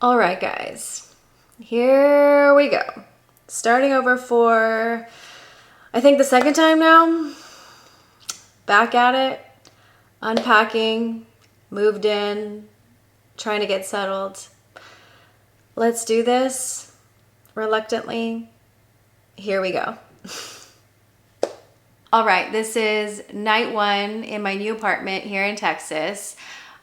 All right, guys, here we go. Starting over for, I think, the second time now. Back at it, unpacking, moved in, trying to get settled. Let's do this reluctantly. Here we go. All right, this is night one in my new apartment here in Texas.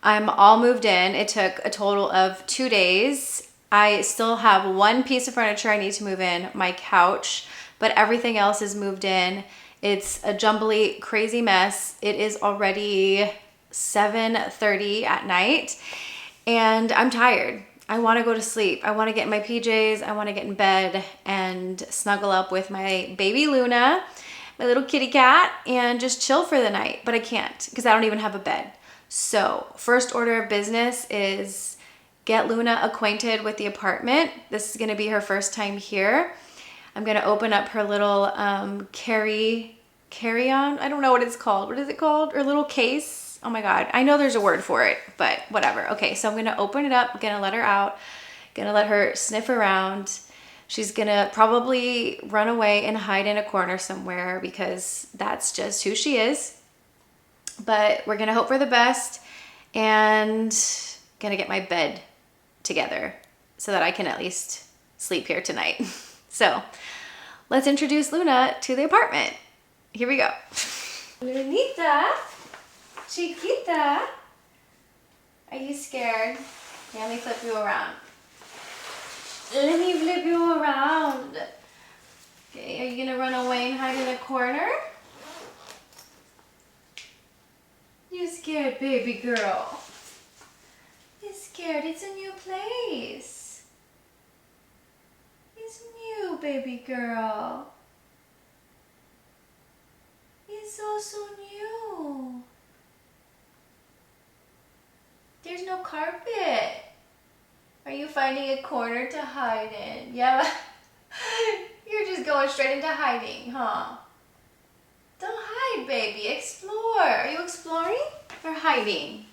I'm all moved in. It took a total of 2 days. I still have one piece of furniture I need to move in, my couch, but everything else is moved in. It's a jumbly, crazy mess. It is already 7:30 at night and I'm tired. I want to go to sleep. I want to get in my PJs. I want to get in bed and snuggle up with my baby Luna, my little kitty cat, and just chill for the night. But I can't because I don't even have a bed. So first order of business is get Luna acquainted with the apartment. This is going to be her first time here. I'm going to open up her little carry-on. I don't know what it's called. What is it called? Her little case. Oh my God. I know there's a word for it, but whatever. Okay, so I'm going to open it up. I'm going to let her out. Going to let her sniff around. She's going to probably run away and hide in a corner somewhere because that's just who she is. But we're going to hope for the best and going to get my bed together so that I can at least sleep here tonight. So let's introduce Luna to the apartment. Here we go. Lunita, chiquita, are you scared? Yeah, let me flip you around. Let me flip you around. Okay, are you gonna run away and hide in a corner? You scared, baby girl. You scared, it's a new place. It's new, baby girl. It's so new. There's no carpet. Are you finding a corner to hide in? Yeah, you're just going straight into hiding, huh? Don't hide, baby. Explore. Are you exploring or hiding?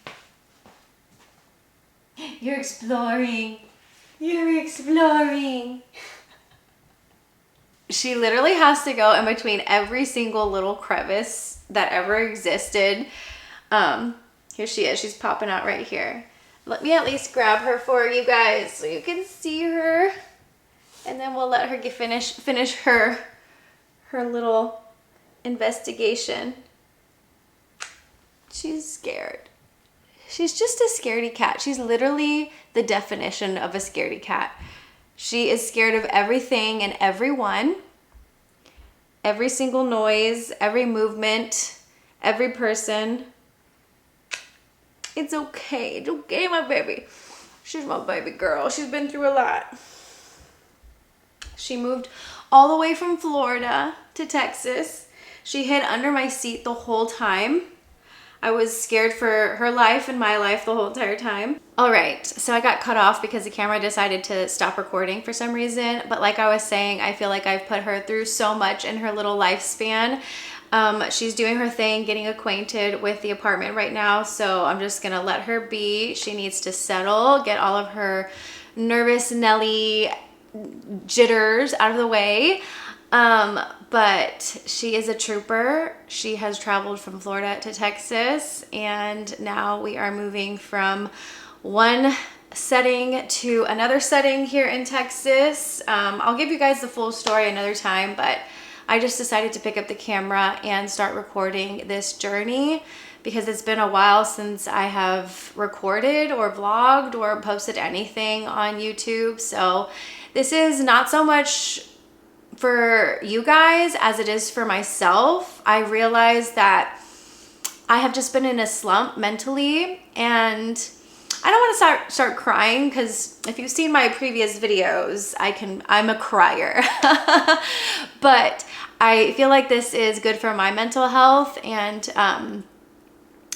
You're exploring. You're exploring. She literally has to go in between every single little crevice that ever existed. Here she is. She's popping out right here. Let me at least grab her for you guys so you can see her. And then we'll let her finish her little investigation. She's scared. She's just a scaredy cat. She's literally the definition of a scaredy cat. She is scared of everything and everyone, every single noise, every movement, every person. It's okay. It's okay, my baby. She's my baby girl. She's been through a lot. She moved all the way from Florida to Texas. She hid under my seat the whole time. I was scared for her life and my life the whole entire time. All right, so I got cut off because the camera decided to stop recording for some reason. But like I was saying, I feel like I've put her through so much in her little lifespan. She's doing her thing, getting acquainted with the apartment right now. So I'm just gonna let her be. She needs to settle, get all of her nervous Nelly jitters out of the way. But she is a trooper. She has traveled from Florida to Texas, and now we are moving from one setting to another setting here in Texas. I'll give you guys the full story another time, but I just decided to pick up the camera and start recording this journey because it's been a while since I have recorded or vlogged or posted anything on YouTube. So this is not so much for you guys as it is for myself. I realized that I have just been in a slump mentally, and I don't want to start crying because if you've seen my previous videos, I'm a crier. But I feel like this is good for my mental health, and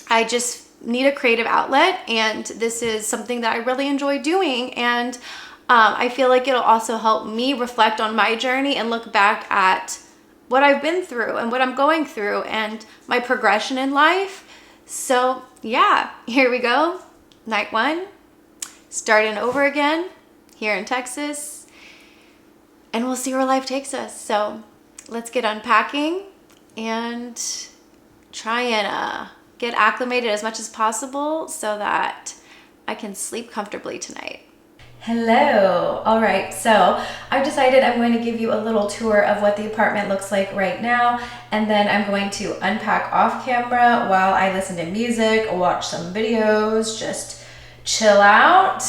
I just need a creative outlet, and this is something that I really enjoy doing. And I feel like it'll also help me reflect on my journey and look back at what I've been through and what I'm going through and my progression in life. So yeah, here we go. Night one, starting over again. here in Texas, and we'll see where life takes us. So let's get unpacking and try and get acclimated as much as possible so that I can sleep comfortably tonight. Hello. All right, so I've decided I'm going to give you a little tour of what the apartment looks like right now, and then I'm going to unpack off camera while I listen to music, watch some videos, just chill out,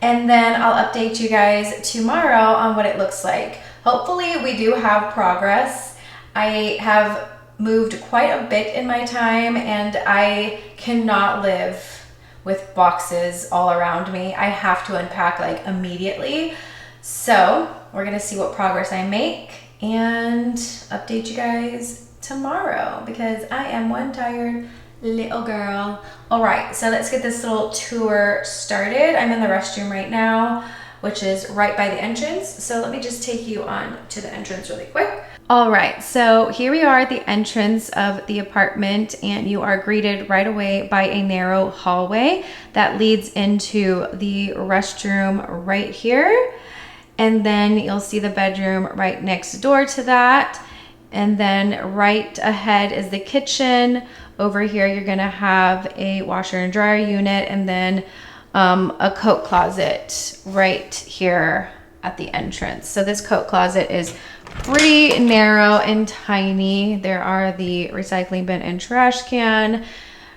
and then I'll update you guys tomorrow on what it looks like. Hopefully we do have progress. I have moved quite a bit in my time, and I cannot live with boxes all around me. I have to unpack like immediately. So we're gonna see what progress I make and update you guys tomorrow because I am one tired little girl. All right, so let's get this little tour started. I'm in the restroom right now, which is right by the entrance. So let me just take you on to the entrance really quick. All right, so here we are at the entrance of the apartment, and you are greeted right away by a narrow hallway that leads into the restroom right here. And then you'll see the bedroom right next door to that. And then right ahead is the kitchen. Over here, you're gonna have a washer and dryer unit, and then a coat closet right here at the entrance. So this coat closet is pretty narrow and tiny. There are the recycling bin and trash can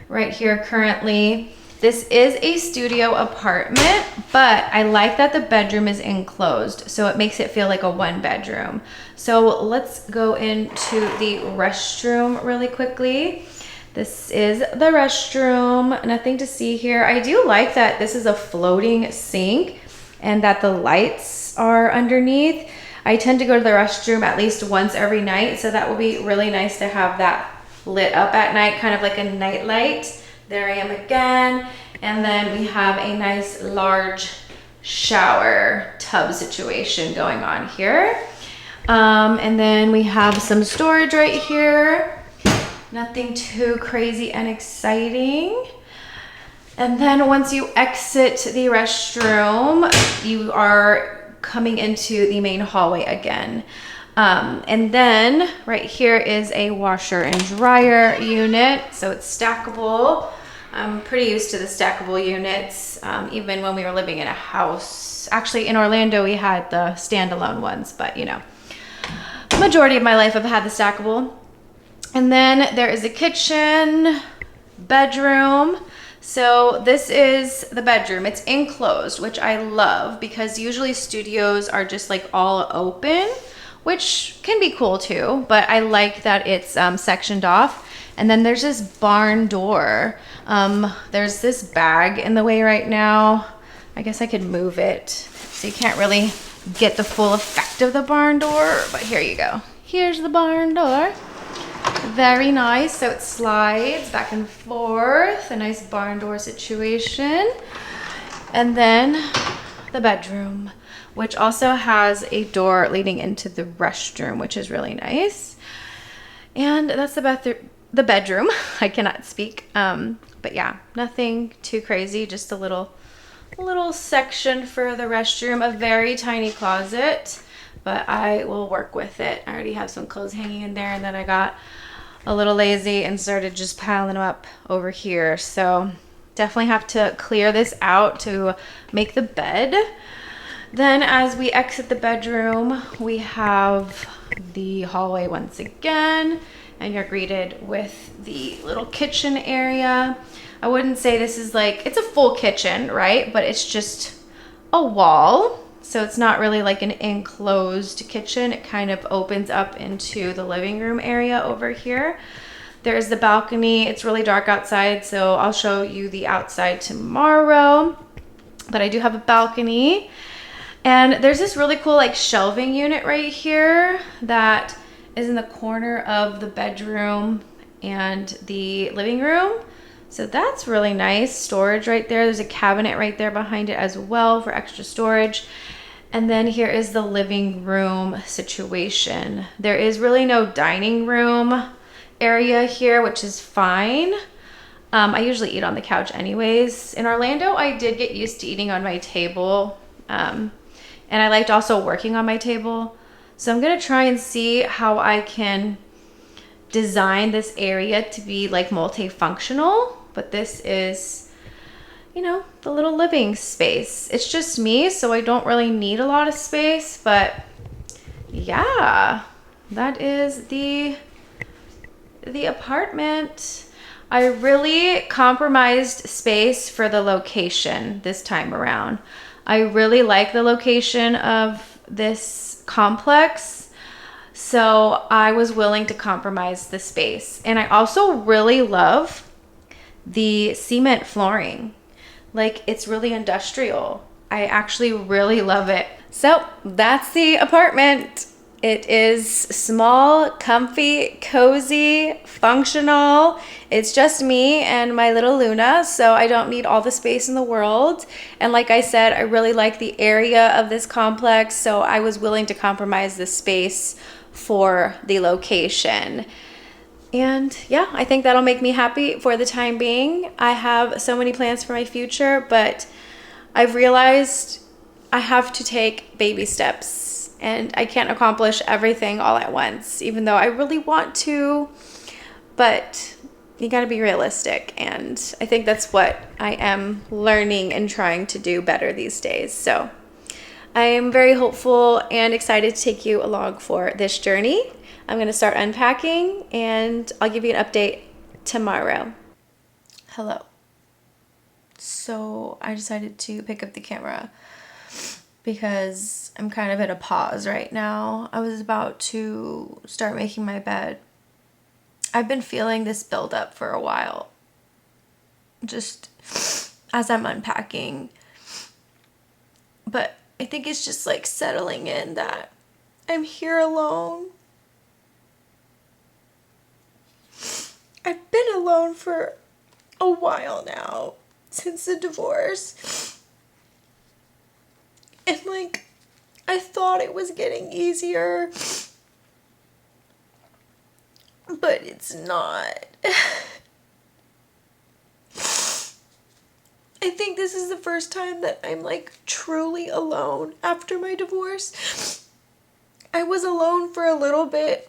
right here currently. This is a studio apartment, but I like that the bedroom is enclosed, so it makes it feel like a one bedroom. So let's go into the restroom really quickly. This is the restroom, nothing to see here. I do like that this is a floating sink and that the lights are underneath. I tend to go to the restroom at least once every night, so that will be really nice to have that lit up at night, kind of like a night light. There I am again. And then we have a nice large shower tub situation going on here. And then we have some storage right here. Nothing too crazy and exciting. And then once you exit the restroom, you are coming into the main hallway again. And then right here is a washer and dryer unit. So it's stackable. I'm pretty used to the stackable units, even when we were living in a house. Actually, in Orlando, we had the standalone ones, but you know, majority of my life I've had the stackable. And then there is a kitchen, bedroom. So this is the bedroom. It's enclosed, which I love because usually studios are just like all open, which can be cool too, but I like that it's sectioned off. And then there's this barn door. There's this bag in the way right now. I guess I could move it so you can't really get the full effect of the barn door, but here you go. Here's the barn door. Very nice. So it slides back and forth, a nice barn door situation. And then the bedroom, which also has a door leading into the restroom, which is really nice. And that's the bedroom. I cannot speak. But yeah, nothing too crazy, just a little section for the restroom, a very tiny closet, but I will work with it. I already have some clothes hanging in there, and then I got a little lazy and started just piling them up over here. So definitely have to clear this out to make the bed. Then as we exit the bedroom, we have the hallway once again, and you're greeted with the little kitchen area. I wouldn't say this is like, it's a full kitchen, right? But it's just a wall. So it's not really like an enclosed kitchen. It kind of opens up into the living room area over here. There's the balcony. It's really dark outside, so I'll show you the outside tomorrow. But I do have a balcony. And there's this really cool like shelving unit right here that is in the corner of the bedroom and the living room. So that's really nice. Storage right there. There's a cabinet right there behind it as well for extra storage. And then here is the living room situation. There is really no dining room area here, which is fine. I usually eat on the couch anyways. In Orlando, I did get used to eating on my table. And I liked also working on my table. So I'm going to try and see how I can design this area to be like multifunctional. But this is, you know, the little living space. It's just me, so I don't really need a lot of space. But yeah, that is the apartment. I really compromised space for the location this time around. I really like the location of this complex, so I was willing to compromise the space. And I also really love the cement flooring. Like, it's really industrial. I actually really love it. So that's the apartment. It is small, comfy, cozy, functional. It's just me and my little Luna, so I don't need all the space in the world. And like I said, I really like the area of this complex, so I was willing to compromise the space for the location. And yeah, I think that'll make me happy for the time being. I have so many plans for my future, but I've realized I have to take baby steps, and I can't accomplish everything all at once, even though I really want to. But you got to be realistic, and I think that's what I am learning and trying to do better these days. So I am very hopeful and excited to take you along for this journey. I'm going to start unpacking, and I'll give you an update tomorrow. Hello. So I decided to pick up the camera because I'm kind of at a pause right now. I was about to start making my bed. I've been feeling this build up for a while, just as I'm unpacking. But I think it's just like settling in that I'm here alone. I've been alone for a while now, since the divorce. And like, I thought it was getting easier, but it's not. I think this is the first time that I'm like truly alone after my divorce. I was alone for a little bit,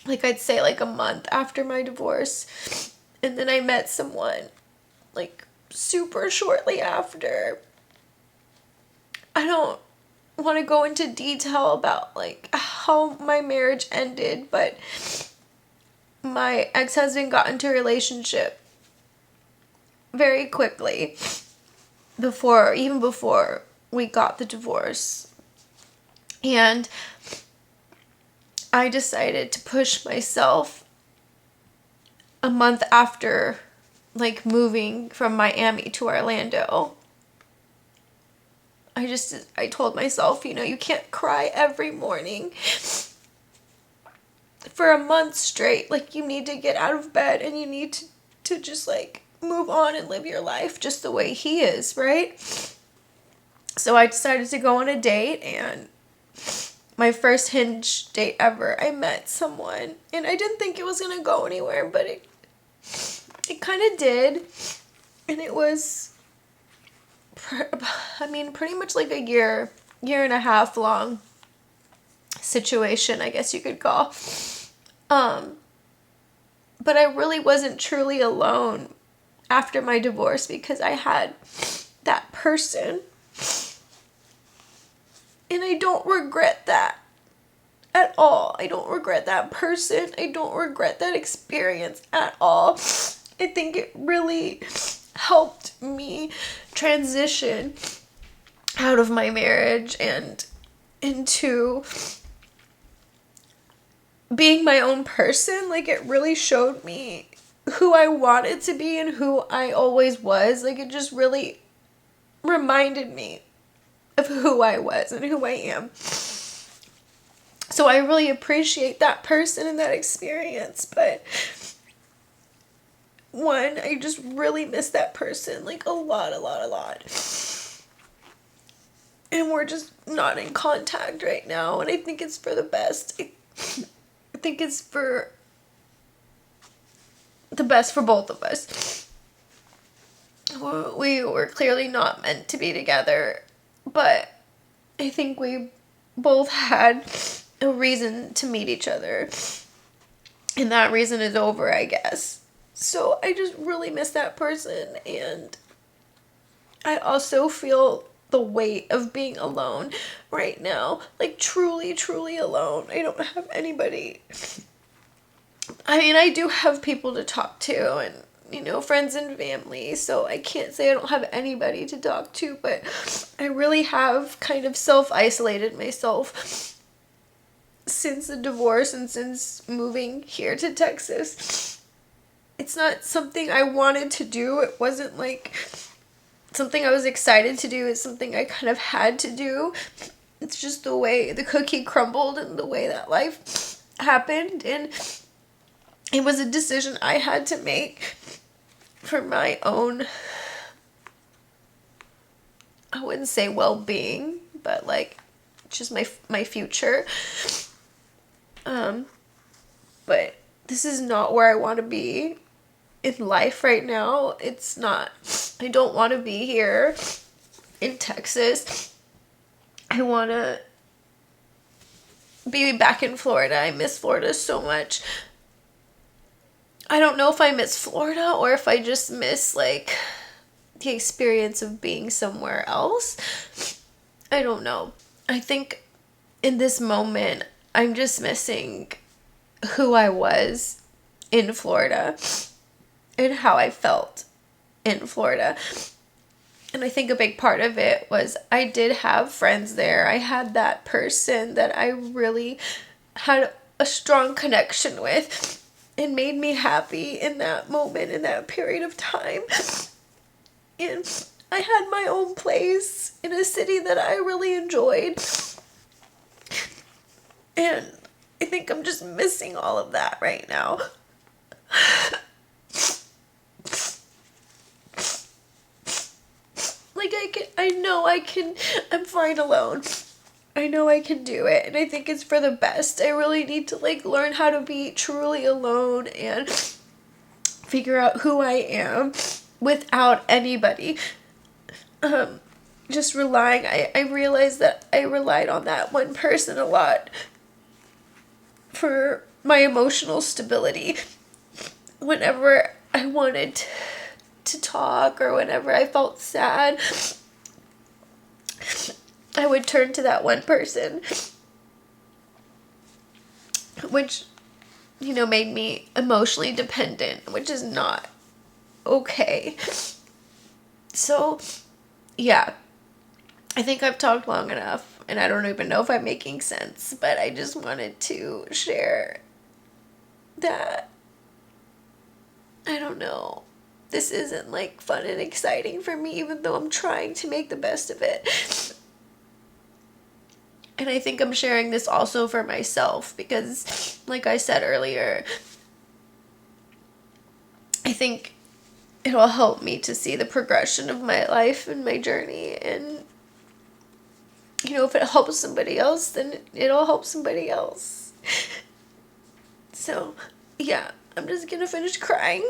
like I'd say like a month after my divorce, and then I met someone like super shortly after. I don't want to go into detail about like how my marriage ended, but my ex-husband got into a relationship very quickly even before we got the divorce. And I decided to push myself a month after like moving from Miami to Orlando. I told myself, you can't cry every morning for a month straight. Like, you need to get out of bed and you need to just like move on and live your life just the way he is, right? So I decided to go on a date, and my first Hinge date ever, I met someone, and I didn't think it was gonna go anywhere, but it kind of did. And it was, pretty much like a year and a half long situation, I guess you could call. But I really wasn't truly alone after my divorce because I had that person. And I don't regret that at all. I don't regret that person. I don't regret that experience at all. I think it really helped me transition out of my marriage and into being my own person. Like, it really showed me who I wanted to be and who I always was. Like, it just really reminded me of who I was and who I am. So I really appreciate that person and that experience. But one, I just really miss that person, like a lot. And we're just not in contact right now, and I think it's for the best. I think it's for the best for both of us. We were clearly not meant to be together, but I think we both had a reason to meet each other. And that reason is over, I guess. So I just really miss that person. And I also feel the weight of being alone right now. Like, truly, truly alone. I don't have anybody. I mean, I do have people to talk to and, you know, friends and family. So I can't say I don't have anybody to talk to. But I really have kind of self-isolated myself since the divorce and since moving here to Texas. It's not something I wanted to do. It wasn't like something I was excited to do. It's something I kind of had to do. It's just the way the cookie crumbled and the way that life happened. And it was a decision I had to make for my own, I wouldn't say well-being, but like just my future. But this is not where I want to be in life right now. It's not. I don't want to be here in Texas. I want to be back in Florida. I miss Florida so much. I don't know if I miss Florida or if I just miss like the experience of being somewhere else. I don't know. I think in this moment I'm just missing who I was in Florida and how I felt in Florida. And I think a big part of it was I did have friends there. I had that person that I really had a strong connection with. It made me happy in that moment, in that period of time. And I had my own place in a city that I really enjoyed. And I think I'm just missing all of that right now. Like I'm fine alone. I know I can do it, and I think it's for the best. I really need to like learn how to be truly alone and figure out who I am without anybody. Just relying. I realized that I relied on that one person a lot for my emotional stability. Whenever I wanted to talk or whenever I felt sad, I would turn to that one person, which, you know, made me emotionally dependent, which is not okay. So, yeah, I think I've talked long enough, and I don't even know if I'm making sense, but I just wanted to share that, I don't know, this isn't like fun and exciting for me, even though I'm trying to make the best of it. And I think I'm sharing this also for myself because, like I said earlier, I think it'll help me to see the progression of my life and my journey. And, you know, if it helps somebody else, then it'll help somebody else. So, yeah, I'm just gonna finish crying.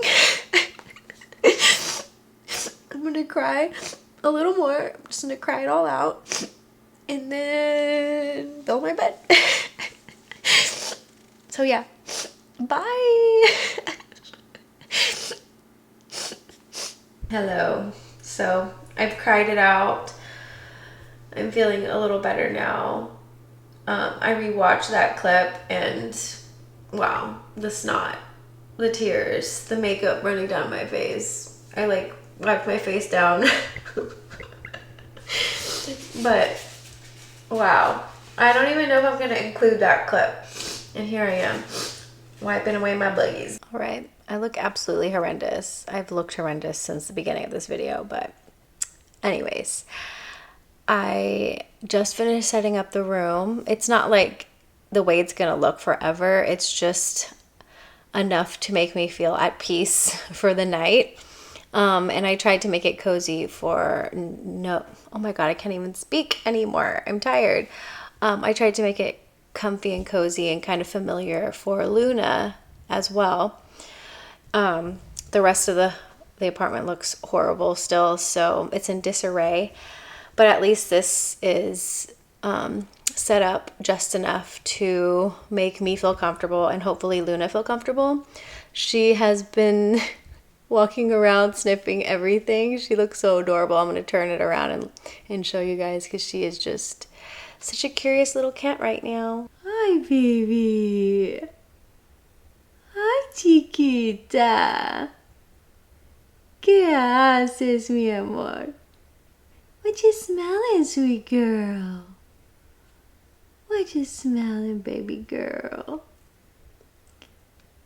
I'm gonna cry a little more. I'm just gonna cry it all out. And then build my bed. So yeah, bye. Hello. So I've cried it out. I'm feeling a little better now. I rewatched that clip and wow, the snot, the tears, the makeup running down my face. I like wiped my face down. But wow, I don't even know if I'm gonna include that clip. And here I am, wiping away my boogies. All right, I look absolutely horrendous. I've looked horrendous since the beginning of this video, but anyways, I just finished setting up the room. It's not like the way it's gonna look forever. It's just enough to make me feel at peace for the night. And I tried to make it cozy for oh my God, I can't even speak anymore. I'm tired. I tried to make it comfy and cozy and kind of familiar for Luna as well. The rest of the apartment looks horrible still, so it's in disarray. But at least this is set up just enough to make me feel comfortable and hopefully Luna feel comfortable. She has been walking around sniffing everything. She looks so adorable. I'm going to turn it around and show you guys because she is just such a curious little cat right now. Hi, baby. Hi, chiquita. ¿Qué haces, mi amor? What you smelling, sweet girl? What you smelling, baby girl?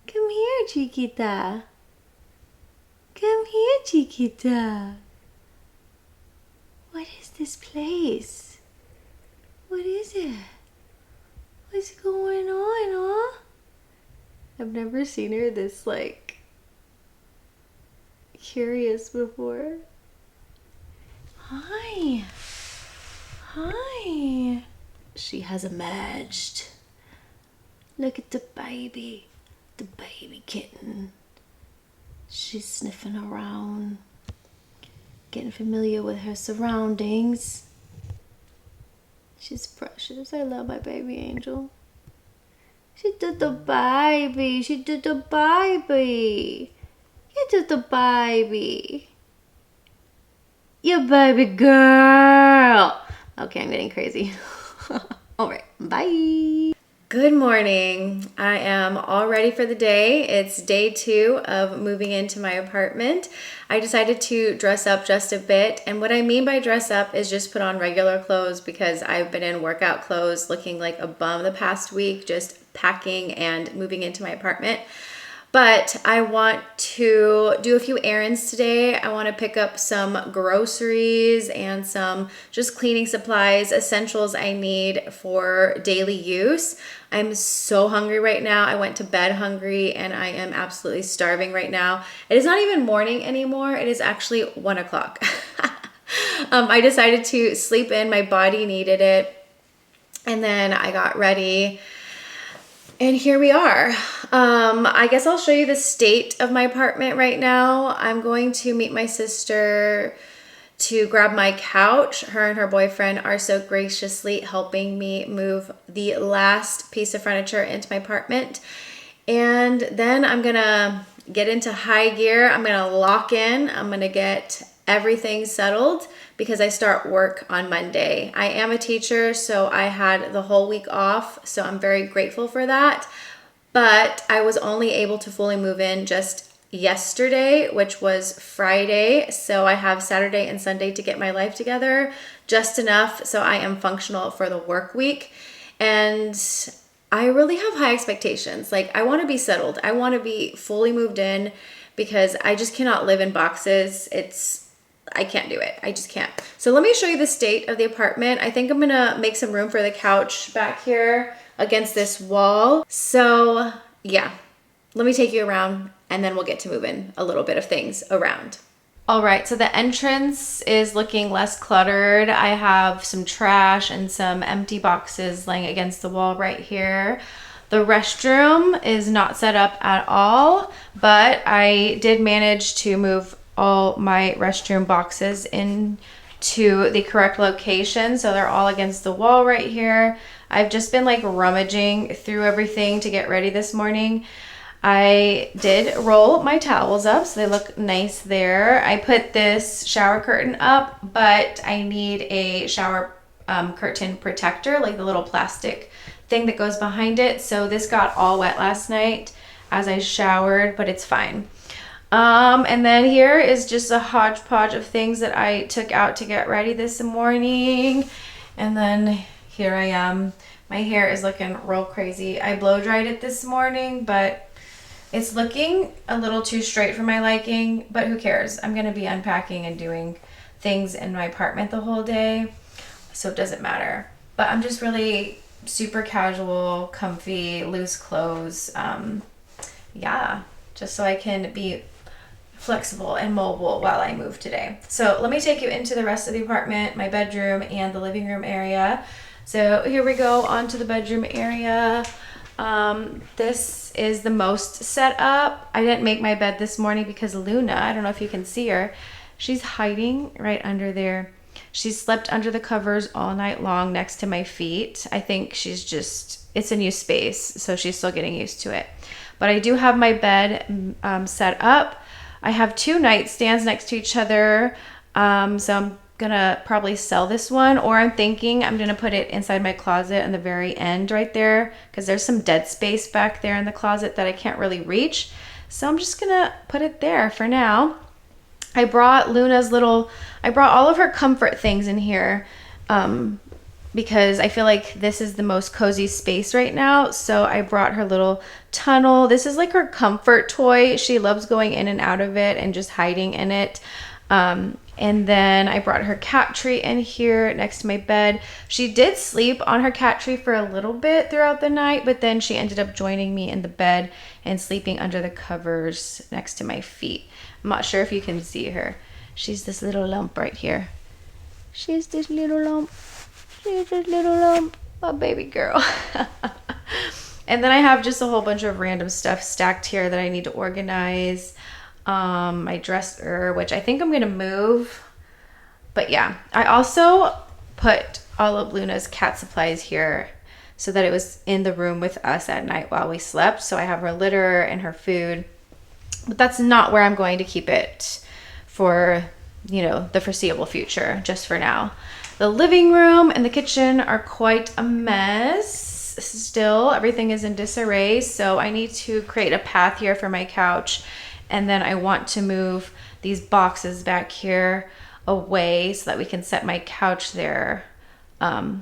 Come here, chiquita. Come here, chiquita. What is this place? What is it? What's going on, huh? I've never seen her this, like, curious before. Hi. Hi. She has emerged. Look at the baby kitten. She's sniffing around, getting familiar with her surroundings. She's precious. I love my baby angel. She did the baby. She did the baby. You did the baby. You baby girl. Okay, I'm getting crazy. All right, bye. Good morning. I am all ready for the day. It's day 2 of moving into my apartment. I decided to dress up just a bit. And what I mean by dress up is just put on regular clothes because I've been in workout clothes looking like a bum the past week, just packing and moving into my apartment. But I want to do a few errands today. I want to pick up some groceries and some just cleaning supplies, essentials I need for daily use. I'm so hungry right now. I went to bed hungry and I am absolutely starving right now. It is not even morning anymore. It is actually 1 o'clock. I decided to sleep in. My body needed it. And then I got ready. And here we are. I guess I'll show you the state of my apartment right now. I'm going to meet my sister to grab my couch. Her and her boyfriend are so graciously helping me move the last piece of furniture into my apartment. And then I'm gonna get into high gear. I'm gonna lock in. I'm gonna get everything settled because I start work on Monday. I am a teacher, so I had the whole week off, so I'm very grateful for that. But I was only able to fully move in just yesterday, which was Friday, so I have Saturday and Sunday to get my life together, just enough so I am functional for the work week. And I really have high expectations. Like, I want to be settled. I want to be fully moved in because I just cannot live in boxes. I can't do it. I just can't. So let me show you the state of the apartment. I think I'm gonna make some room for the couch back here against this wall. So yeah, let me take you around and then we'll get to moving a little bit of things around. All right, so the entrance is looking less cluttered. I have some trash and some empty boxes laying against the wall right here. The restroom is not set up at all, but I did manage to move all my restroom boxes into the correct location. So they're all against the wall right here. I've just been like rummaging through everything to get ready this morning. I did roll my towels up so they look nice there. I put this shower curtain up, but I need a shower curtain protector, like the little plastic thing that goes behind it. So this got all wet last night as I showered, but it's fine. And then here is just a hodgepodge of things that I took out to get ready this morning. And then here I am. My hair is looking real crazy. I blow dried it this morning, but it's looking a little too straight for my liking, but who cares? I'm going to be unpacking and doing things in my apartment the whole day, so it doesn't matter. But I'm just really super casual, comfy, loose clothes. Yeah, just so I can be flexible and mobile while I move today. So let me take you into the rest of the apartment, my bedroom and the living room area. So here we go onto the bedroom area. This is the most set up. I didn't make my bed this morning because Luna, I don't know if you can see her, she's hiding right under there. She slept under the covers all night long next to my feet. I think she's just, it's a new space, so she's still getting used to it. But I do have my bed set up. I have 2 nightstands next to each other. So I'm gonna probably sell this one, or I'm thinking I'm gonna put it inside my closet in the very end right there, because there's some dead space back there in the closet that I can't really reach. So I'm just gonna put it there for now. I brought all of her comfort things in here because I feel like this is the most cozy space right now. So I brought her little tunnel. This is like her comfort toy. She loves going in and out of it and just hiding in it. And then I brought her cat tree in here next to my bed. She did sleep on her cat tree for a little bit throughout the night, but then she ended up joining me in the bed and sleeping under the covers next to my feet. I'm not sure if you can see her. She's this little lump right here. She's this little lump. She's this little lump. A baby girl. And then I have just a whole bunch of random stuff stacked here that I need to organize. My dresser, which I think I'm gonna move. But yeah, I also put all of Luna's cat supplies here so that it was in the room with us at night while we slept. So I have her litter and her food. But that's not where I'm going to keep it for, you know, the foreseeable future, just for now. The living room and the kitchen are quite a mess still. Everything is in disarray, so I need to create a path here for my couch. And then I want to move these boxes back here away so that we can set my couch there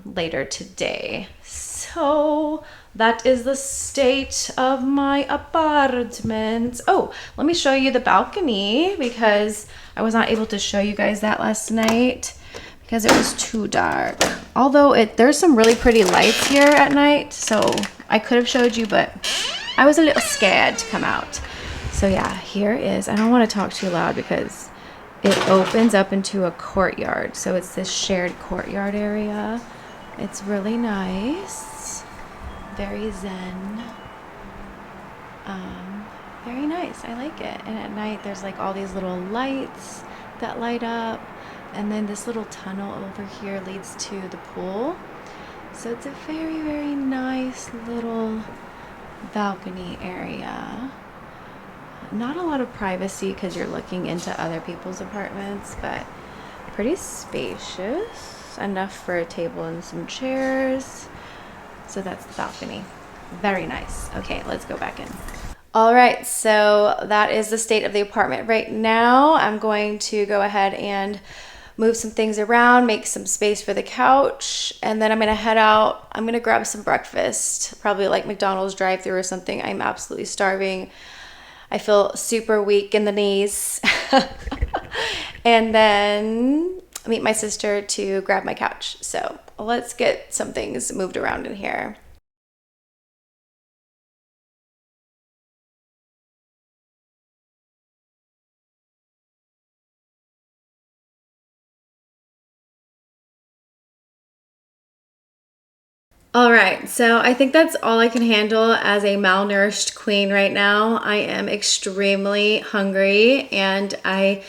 later today. So that is the state of my apartment. Oh, let me show you the balcony because I was not able to show you guys that last night because it was too dark. Although there's some really pretty lights here at night, so I could have showed you, but I was a little scared to come out. So yeah, here is, I don't want to talk too loud because it opens up into a courtyard. So it's this shared courtyard area. It's really nice. Very zen. Very nice. I like it. And at night there's like all these little lights that light up. And then this little tunnel over here leads to the pool. So it's a very, very nice little balcony area. Not a lot of privacy because you're looking into other people's apartments, but pretty spacious. Enough for a table and some chairs. So that's the balcony. Very nice. Okay, let's go back in. All right, so that is the state of the apartment right now. I'm going to go ahead and move some things around, make some space for the couch, and then I'm gonna head out. I'm gonna grab some breakfast, probably like McDonald's drive-thru or something. I'm absolutely starving. I feel super weak in the knees. And then meet my sister to grab my couch. So let's get some things moved around in here. All right, so I think that's all I can handle as a malnourished queen right now. I am extremely hungry and I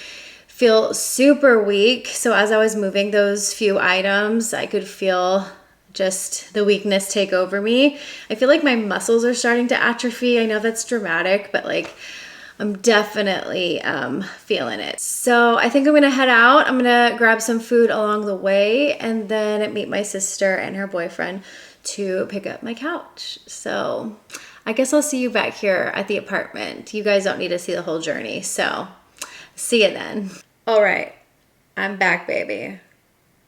feel super weak. So as I was moving those few items, I could feel just the weakness take over me. I feel like my muscles are starting to atrophy. I know that's dramatic, but like I'm definitely feeling it. So I think I'm gonna head out. I'm gonna grab some food along the way and then meet my sister and her boyfriend to pick up my couch. So I guess I'll see you back here at the apartment. You guys don't need to see the whole journey, so see you then. All right, I'm back, baby.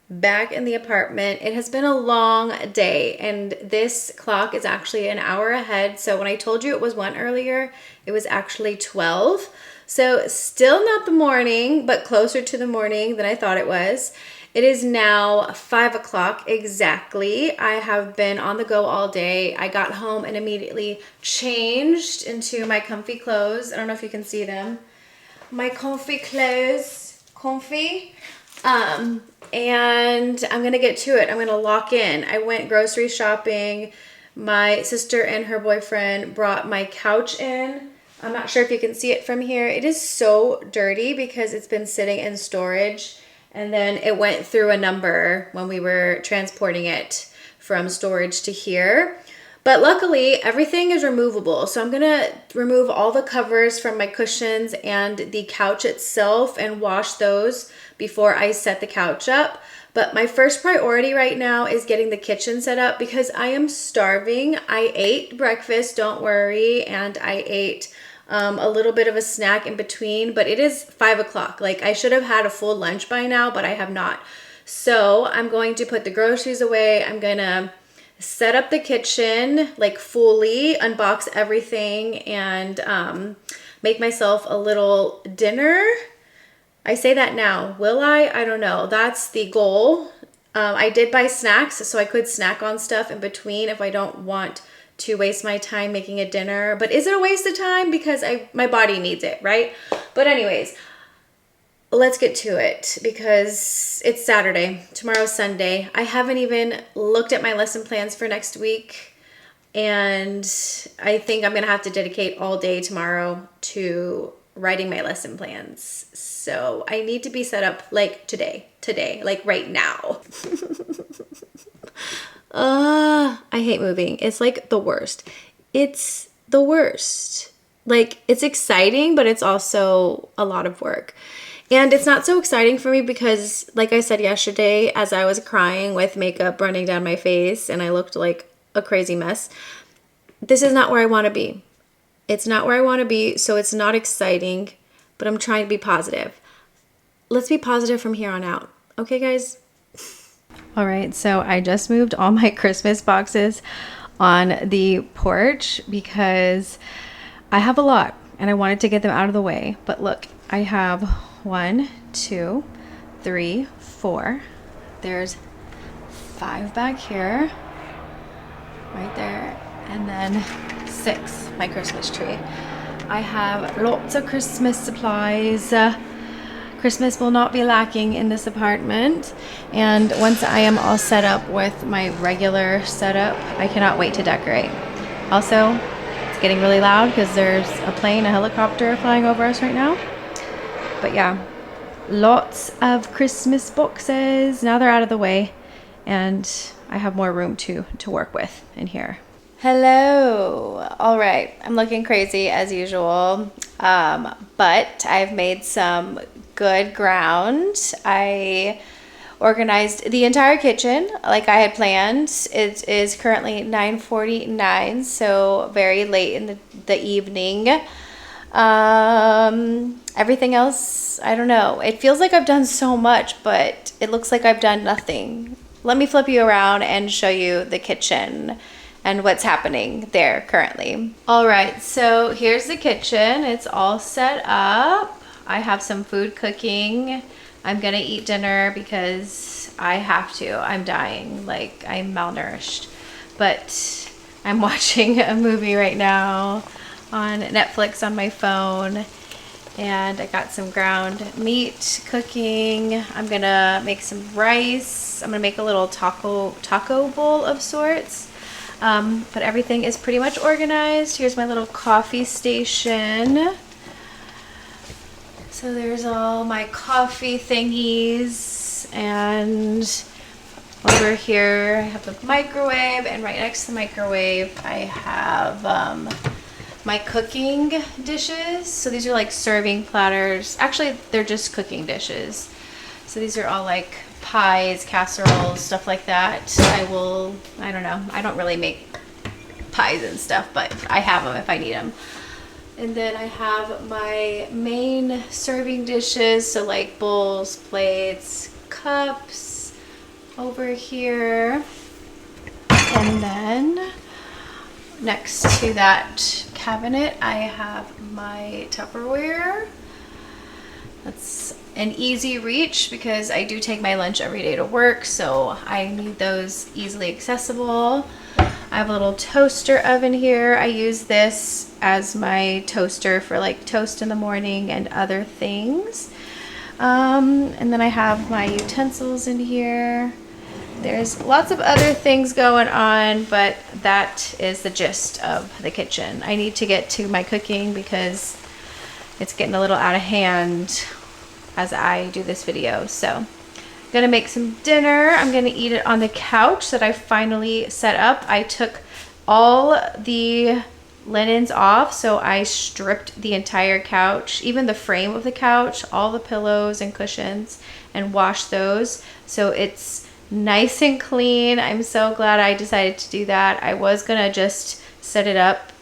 Back in the apartment. It has been a long day and this clock is actually an hour ahead. So when I told you it was 1 earlier, it was actually 12. So still not the morning, but closer to the morning than I thought it was. It is now 5 o'clock exactly. I have been on the go all day. I got home and immediately changed into my comfy clothes. I don't know if you can see them. My comfy clothes. Comfy. And I'm gonna get to it. I'm gonna lock in. I went grocery shopping. My sister and her boyfriend brought my couch in. I'm not sure if you can see it from here. It is so dirty because it's been sitting in storage and then it went through a number when we were transporting it from storage to here. But luckily, everything is removable. So I'm gonna remove all the covers from my cushions and the couch itself and wash those before I set the couch up. But my first priority right now is getting the kitchen set up because I am starving. I ate breakfast, don't worry, and I ate a little bit of a snack in between, but it is 5 o'clock. Like, I should have had a full lunch by now, but I have not. So I'm going to put the groceries away. I'm gonna set up the kitchen like fully, unbox everything, and make myself a little dinner. I say that now. Will I? I don't know. That's the goal. I did buy snacks so I could snack on stuff in between if I don't want to waste my time making a dinner. But is it a waste of time? Because my body needs it, right? But anyways, let's get to it because it's Saturday. Tomorrow's Sunday. I haven't even looked at my lesson plans for next week. And I think I'm going to have to dedicate all day tomorrow to writing my lesson plans. So I need to be set up like today, like right now. I hate moving. It's like the worst. It's the worst. Like, it's exciting, but it's also a lot of work. And it's not so exciting for me because, like I said yesterday, as I was crying with makeup running down my face and I looked like a crazy mess, this is not where I want to be. It's not where I want to be, so it's not exciting, but I'm trying to be positive. Let's be positive from here on out. Okay, guys? All right, so I just moved all my Christmas boxes on the porch because I have a lot and I wanted to get them out of the way. But look, I have 1, 2, 3, 4. There's 5 back here, right there, and then 6, my Christmas tree. I have lots of Christmas supplies. Christmas will not be lacking in this apartment. And once I am all set up with my regular setup, I cannot wait to decorate. Also, it's getting really loud because there's a plane, a helicopter flying over us right now. But yeah, lots of Christmas boxes. Now they're out of the way and I have more room to work with in here. Hello. All right, I'm looking crazy as usual, but I've made some good ground. I organized the entire kitchen like I had planned. It is currently 9:49, so very late in the evening. Everything else, I don't know. It feels like I've done so much, but it looks like I've done nothing. Let me flip you around and show you the kitchen and what's happening there currently. All right, so here's the kitchen. It's all set up. I have some food cooking. I'm gonna eat dinner because I have to. I'm dying, like I'm malnourished. But I'm watching a movie right now on Netflix on my phone. And I got some ground meat cooking. I'm gonna make some rice. I'm gonna make a little taco bowl of sorts. But everything is pretty much organized. Here's my little coffee station. So there's all my coffee thingies, and over here I have the microwave, and right next to the microwave I have my cooking dishes. So these are like serving platters. Actually, they're just cooking dishes. So these are all like pies, casseroles, stuff like that. I don't know, I don't really make pies and stuff, but I have them if I need them. And then I have my main serving dishes, so like bowls, plates, cups over here. And then next to that cabinet, I have my Tupperware. That's an easy reach because I do take my lunch every day to work, so I need those easily accessible. I have a little toaster oven here. I use this as my toaster for like toast in the morning and other things. And then I have my utensils in here. There's lots of other things going on, but that is the gist of the kitchen. I need to get to my cooking because it's getting a little out of hand as I do this video. So Gonna make some dinner. I'm gonna eat it on the couch that I finally set up. I took all the linens off, so I stripped the entire couch, even the frame of the couch, all the pillows and cushions, and washed those. So it's nice and clean. I'm so glad I decided to do that. I was gonna just set it up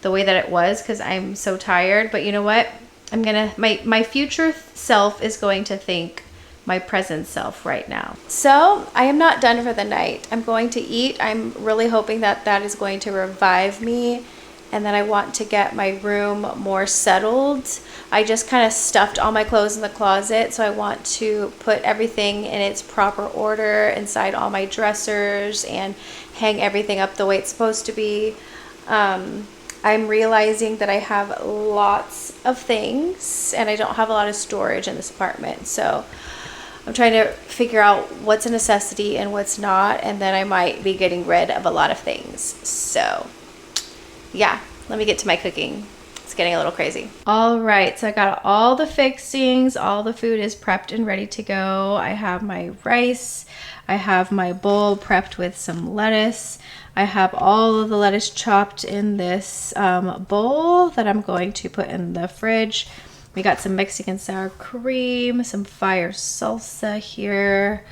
the way that it was because I'm so tired, but you know what? I'm gonna, my future self is going to thank my present self right now. So I am not done for the night. I'm going to eat. I'm really hoping that that is going to revive me, and then I want to get my room more settled. I just kind of stuffed all my clothes in the closet, so I want to put everything in its proper order inside all my dressers and hang everything up the way it's supposed to be. I'm realizing that I have lots of things and I don't have a lot of storage in this apartment, so I'm trying to figure out what's a necessity and what's not, and then I might be getting rid of a lot of things. So yeah, let me get to my cooking. It's getting a little crazy. All right, so I got all the fixings. All the food is prepped and ready to go. I have my rice. I have my bowl prepped with some lettuce. I have all of the lettuce chopped in this bowl that I'm going to put in the fridge. We got some Mexican sour cream, some fire salsa here.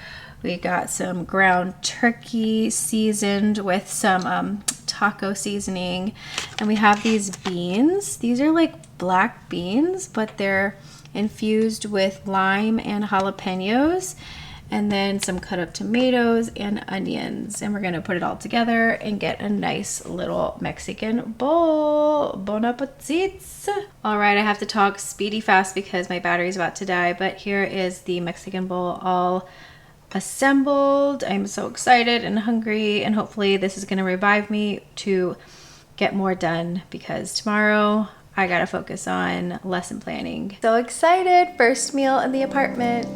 We got some ground turkey seasoned with some taco seasoning. And we have these beans. These are like black beans, but they're infused with lime and jalapenos. And then some cut up tomatoes and onions. And we're gonna put it all together and get a nice little Mexican bowl. Bon appetit. All right, I have to talk speedy fast because my battery's about to die, but here is the Mexican bowl all assembled. I'm so excited and hungry, and hopefully this is gonna revive me to get more done because tomorrow I gotta focus on lesson planning. So excited, first meal in the apartment.